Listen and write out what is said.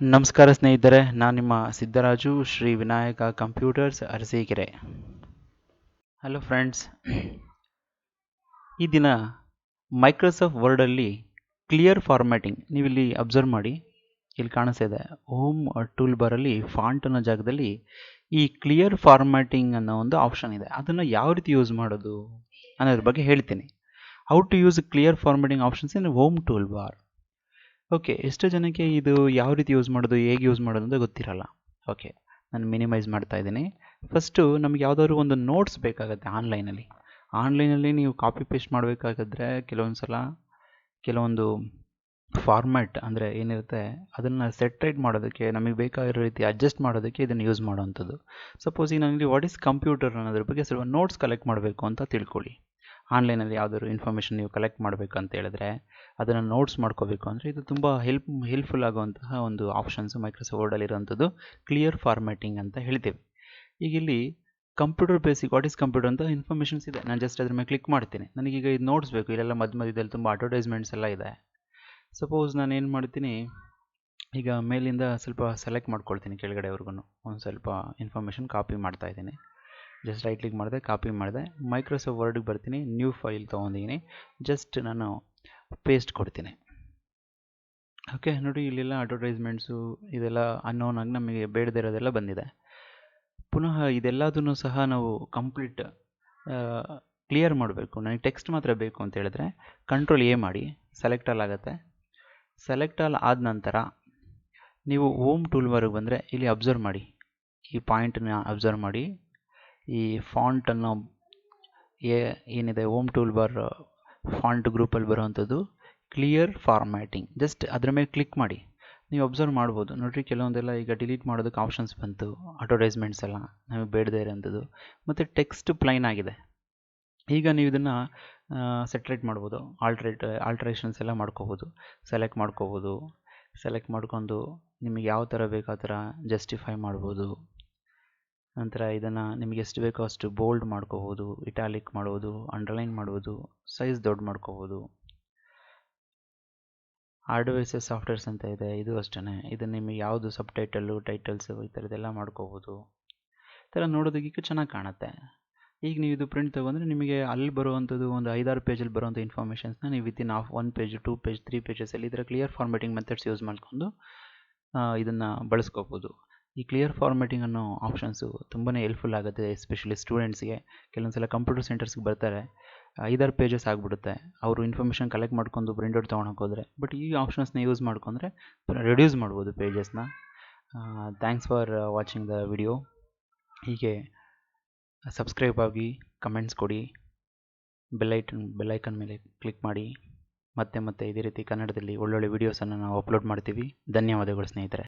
ನಮಸ್ಕಾರ ಸ್ನೇಹಿತರೆ, ನಾನು ನಿಮ್ಮ Siddaraju, Shri Vinayaka computers Arasikere. Hello friends, ಈ ದಿನ ಮೈಕ್ರೋಸಾಫ್ಟ್ ವರ್ಡಲ್ಲಿ ಕ್ಲಿಯರ್ ಫಾರ್ಮ್ಯಾಟಿಂಗ್ ನೀವಿಲ್ಲಿ ಅಬ್ಸರ್ವ್ ಮಾಡಿ, ಇಲ್ಲಿ ಕಾಣಿಸ್ತಿದೆ ಹೋಮ್ ಟೂಲ್ ಬಾರಲ್ಲಿ ಫಾಂಟ್ ಅನ್ನೋ ಜಾಗದಲ್ಲಿ ಈ ಕ್ಲಿಯರ್ ಫಾರ್ಮ್ಯಾಟಿಂಗ್ ಅನ್ನೋ ಒಂದು ಆಪ್ಷನ್ ಇದೆ. ಅದನ್ನು ಯಾವ ರೀತಿ ಯೂಸ್ ಮಾಡೋದು ಅನ್ನೋದ್ರ ಬಗ್ಗೆ ಹೇಳ್ತೀನಿ. How to use clear formatting options in home toolbar. Okay, ಎಷ್ಟೋ ಜನಕ್ಕೆ ಇದು ಯಾವ ರೀತಿ ಯೂಸ್ ಮಾಡೋದು, ಹೇಗೆ ಯೂಸ್ ಮಾಡೋದು ಅಂತ ಗೊತ್ತಿರಲ್ಲ. ಓಕೆ, ನಾನು ಮಿನಿಮೈಸ್ ಮಾಡ್ತಾ ಇದ್ದೀನಿ. ಫಸ್ಟು ನಮ್ಗೆ ಯಾವುದಾದ್ರು ಒಂದು ನೋಟ್ಸ್ ಬೇಕಾಗುತ್ತೆ ಆನ್ಲೈನಲ್ಲಿ ನೀವು ಕಾಪಿ ಪೇಸ್ಟ್ ಮಾಡಬೇಕಾಗಿದ್ರೆ ಕೆಲವೊಂದು ಫಾರ್ಮ್ಯಾಟ್ ಅಂದರೆ ಏನಿರುತ್ತೆ ಅದನ್ನು ಸೆಟ್ರೇಟ್ ಮಾಡೋದಕ್ಕೆ, ನಮಗೆ ಬೇಕಾಗಿರೋ ರೀತಿ ಅಡ್ಜಸ್ಟ್ ಮಾಡೋದಕ್ಕೆ ಇದನ್ನು ಯೂಸ್ ಮಾಡೋವಂಥದ್ದು. ಸಪೋಸ್ ಈಗ ನನಗೆ ವಾಟ್ ಈಸ್ ಕಂಪ್ಯೂಟರ್ ಅನ್ನೋದ್ರ ಬಗ್ಗೆ ಸ್ವಲ್ಪ ನೋಟ್ಸ್ ಕಲೆಕ್ಟ್ ಮಾಡಬೇಕು ಅಂತ ತಿಳ್ಕೊಳ್ಳಿ. ಆನ್ಲೈನಲ್ಲಿ ಯಾವುದಾದ್ರು ಇನ್ಫಾರ್ಮೇಷನ್ ನೀವು ಕಲೆಕ್ಟ್ ಮಾಡಬೇಕು ಅಂತ ಹೇಳಿದ್ರೆ, ಅದನ್ನು ನೋಟ್ಸ್ ಮಾಡ್ಕೋಬೇಕು ಅಂದರೆ ಇದು ತುಂಬ ಹೆಲ್ಪ್ಫುಲ್ ಆಗುವಂತಹ ಒಂದು ಆಪ್ಷನ್ಸ್ ಮೈಕ್ರೋಸಾಫ್ಟ್ ವರ್ಡಲ್ಲಿರುವಂಥದ್ದು ಕ್ಲಿಯರ್ ಫಾರ್ಮ್ಯಾಟಿಂಗ್ ಅಂತ ಹೇಳ್ತೀವಿ. ಈಗ ಇಲ್ಲಿ computer basic what is computer ಅಂತ ಇನ್ಫಾರ್ಮೇಷನ್ಸ್ ಇದೆ. ನಾನು ಜಸ್ಟ್ ಅದ್ರ ಮೇಲೆ ಕ್ಲಿಕ್ ಮಾಡ್ತೀನಿ. ನನಗೀಗ ಇದು ನೋಟ್ಸ್ ಬೇಕು. ಇಲ್ಲೆಲ್ಲ ಮಧ್ಯದಲ್ಲಿ ತುಂಬ ಅಡ್ವರ್ಟೈಸ್ಮೆಂಟ್ಸ್ ಎಲ್ಲ ಇದೆ. ಸಪೋಸ್ ನಾನು ಏನು ಮಾಡ್ತೀನಿ, ಈಗ ಮೇಲಿಂದ ಸ್ವಲ್ಪ ಸೆಲೆಕ್ಟ್ ಮಾಡ್ಕೊಳ್ತೀನಿ ಕೆಳಗಡೆವರೆಗೂ ಒಂದು ಸ್ವಲ್ಪ ಇನ್ಫಾರ್ಮೇಷನ್ ಕಾಪಿ ಮಾಡ್ತಾ ಇದ್ದೀನಿ. ಜಸ್ಟ್ ರೈಟ್ ಕ್ಲಿಕ್ ಮಾಡಿದೆ, ಕಾಪಿ ಮಾಡಿದೆ, ಮೈಕ್ರೋಸಾಫ್ಟ್ ವರ್ಡ್ಗೆ ಬರ್ತೀನಿ, ನ್ಯೂ ಫೈಲ್ ತೊಗೊಂಡಿದ್ದೀನಿ, ಜಸ್ಟ್ ನಾನು ಪೇಸ್ಟ್ ಕೊಡ್ತೀನಿ. ಓಕೆ, ನೋಡಿ ಇಲ್ಲೆಲ್ಲ ಅಡ್ವರ್ಟೈಸ್ಮೆಂಟ್ಸು ಇದೆಲ್ಲ ಅನ್ನೋನ್ ಆಗಿ ನಮಗೆ ಬೇಡದೇ ಇರೋದೆಲ್ಲ ಬಂದಿದೆ. ಪುನಃ ಇದೆಲ್ಲದನ್ನು ಸಹ ನಾವು ಕಂಪ್ಲೀಟ್ ಕ್ಲಿಯರ್ ಮಾಡಬೇಕು. ನನಗೆ ಟೆಕ್ಸ್ಟ್ ಮಾತ್ರ ಬೇಕು ಅಂತ ಹೇಳಿದ್ರೆ ಕಂಟ್ರೋಲ್ ಎ ಮಾಡಿ, ಸೆಲೆಕ್ಟ್ ಆಲ್ ಆಗುತ್ತೆ. ಸೆಲೆಕ್ಟ್ ಆಲ್ ಆದ ನಂತರ ನೀವು ಹೋಮ್ ಟೂಲ್ ಬಾರ್ಗೆ ಬಂದರೆ ಇಲ್ಲಿ ಅಬ್ಸರ್ವ್ ಮಾಡಿ, ಈ ಪಾಯಿಂಟನ್ನ ಅಬ್ಸರ್ವ್ ಮಾಡಿ. ಈ ಫಾಂಟ್ ಅನ್ನೋ ಏನಿದೆ ಹೋಮ್ ಟೂಲ್ ಬಾರ್ ಫಾಂಟ್ ಗ್ರೂಪಲ್ಲಿ ಬರುವಂಥದ್ದು ಕ್ಲಿಯರ್ ಫಾರ್ಮ್ಯಾಟಿಂಗ್. ಜಸ್ಟ್ ಅದರ ಮೇಲೆ ಕ್ಲಿಕ್ ಮಾಡಿ. ನೀವು ಅಬ್ಸರ್ವ್ ಮಾಡ್ಬೋದು, ನೋಡಿರಿ ಕೆಲವೊಂದೆಲ್ಲ ಈಗ ಡಿಲೀಟ್ ಮಾಡೋದಕ್ಕೆ ಆಪ್ಷನ್ಸ್ ಬಂತು, ಅಡ್ವರ್ಟೈಸ್ಮೆಂಟ್ಸ್ ಎಲ್ಲ ನಮಗೆ ಬೇಡದೇ ಇರೋಂಥದ್ದು, ಮತ್ತು ಟೆಕ್ಸ್ಟ್ ಪ್ಲೈನ್ ಆಗಿದೆ. ಈಗ ನೀವು ಇದನ್ನು ಸೆಟ್ರೇಟ್ ಮಾಡ್ಬೋದು, ಆಲ್ಟ್ರೇಷನ್ಸ್ ಎಲ್ಲ ಮಾಡ್ಕೋಬೋದು, ಸೆಲೆಕ್ಟ್ ಮಾಡ್ಕೊಂಡು ನಿಮಗೆ ಯಾವ ಥರ ಬೇಕು ಆ ಥರ ಜಸ್ಟಿಫೈ ಮಾಡ್ಬೋದು. ನಂತರ ಇದನ್ನು ನಿಮಗೆ ಎಷ್ಟು ಬೇಕೋ ಅಷ್ಟು ಬೋಲ್ಡ್ ಮಾಡ್ಕೋಬೋದು, ಇಟಾಲಿಕ್ ಮಾಡ್ಬೋದು, ಅಂಡರ್ಲೈನ್ ಮಾಡ್ಬೋದು, ಸೈಜ್ ದೊಡ್ಡ ಮಾಡ್ಕೋಬೋದು. ಹಾರ್ಡ್ವೇರ್ಸ್ ಸಾಫ್ಟ್ವೇರ್ಸ್ ಅಂತ ಇದೆ, ಇದು ಅಷ್ಟೇ. ಇದನ್ನು ನಿಮಗೆ ಯಾವುದು ಸಬ್ ಟೈಟಲ್ಸು ಈ ಥರದ್ದೆಲ್ಲ ಮಾಡ್ಕೋಬೋದು. ಈ ಥರ ನೋಡೋದಕ್ಕೆ ಚೆನ್ನಾಗಿ ಕಾಣುತ್ತೆ. ಈಗ ನೀವು ಇದು ಪ್ರಿಂಟ್ ತೊಗೊಂಡ್ರೆ ನಿಮಗೆ ಅಲ್ಲಿ ಬರುವಂಥದ್ದು ಒಂದು 5-6 ಪೇಜಲ್ಲಿ ಬರುವಂಥ ಇನ್ಫಾರ್ಮೇಷನ್ಸ್ನ ನೀವು ವಿತಿನ್ 1 ಪೇಜ್ 2 ಪೇಜ್ 3 ಪೇಜಸಲ್ಲಿ ಇದರ ಕ್ಲಿಯರ್ ಫಾರ್ಮ್ಯಾಟಿಂಗ್ ಮೆಥಡ್ಸ್ ಯೂಸ್ ಮಾಡಿಕೊಂಡು ಇದನ್ನು ಬಳಸ್ಕೋಬೋದು. ಈ ಕ್ಲಿಯರ್ ಫಾರ್ಮ್ಯಾಟಿಂಗ್ ಅನ್ನೋ ಆಪ್ಷನ್ಸು ತುಂಬಾ ಹೆಲ್ಪ್ಫುಲ್ ಆಗುತ್ತೆ, ಎಸ್ಪೆಷಲಿ ಸ್ಟೂಡೆಂಟ್ಸ್ಗೆ. ಕೆಲವೊಂದು ಸಲ ಕಂಪ್ಯೂಟರ್ ಸೆಂಟರ್ಸ್ಗೆ ಬರ್ತಾರೆ, 5-6 ಪೇಜಸ್ ಆಗಿಬಿಡುತ್ತೆ, ಅವರು ಇನ್ಫಾರ್ಮೇಷನ್ ಕಲೆಕ್ಟ್ ಮಾಡ್ಕೊಂಡು ಪ್ರಿಂಟೌಟ್ ತೊಗೊಳಕ್ಕೆ ಹೋದರೆ. ಬಟ್ ಈ ಆಪ್ಷನ್ಸ್ನ ಯೂಸ್ ಮಾಡ್ಕೊಂಡ್ರೆ ರೆಡ್ಯೂಸ್ ಮಾಡ್ಬೋದು ಪೇಜಸ್ನ. Thanks for watching the video. ಹೀಗೆ ಸಬ್ಸ್ಕ್ರೈಬ್ ಆಗಿ, ಕಮೆಂಟ್ಸ್ ಕೊಡಿ, ಬೆಲ್ಲೈಕನ್ ಮೇಲೆ ಕ್ಲಿಕ್ ಮಾಡಿ. ಮತ್ತೆ ಇದೇ ರೀತಿ ಕನ್ನಡದಲ್ಲಿ ಒಳ್ಳೊಳ್ಳೆ ವೀಡಿಯೋಸನ್ನು ನಾವು ಅಪ್ಲೋಡ್ ಮಾಡ್ತೀವಿ. ಧನ್ಯವಾದಗಳು ಸ್ನೇಹಿತರೆ.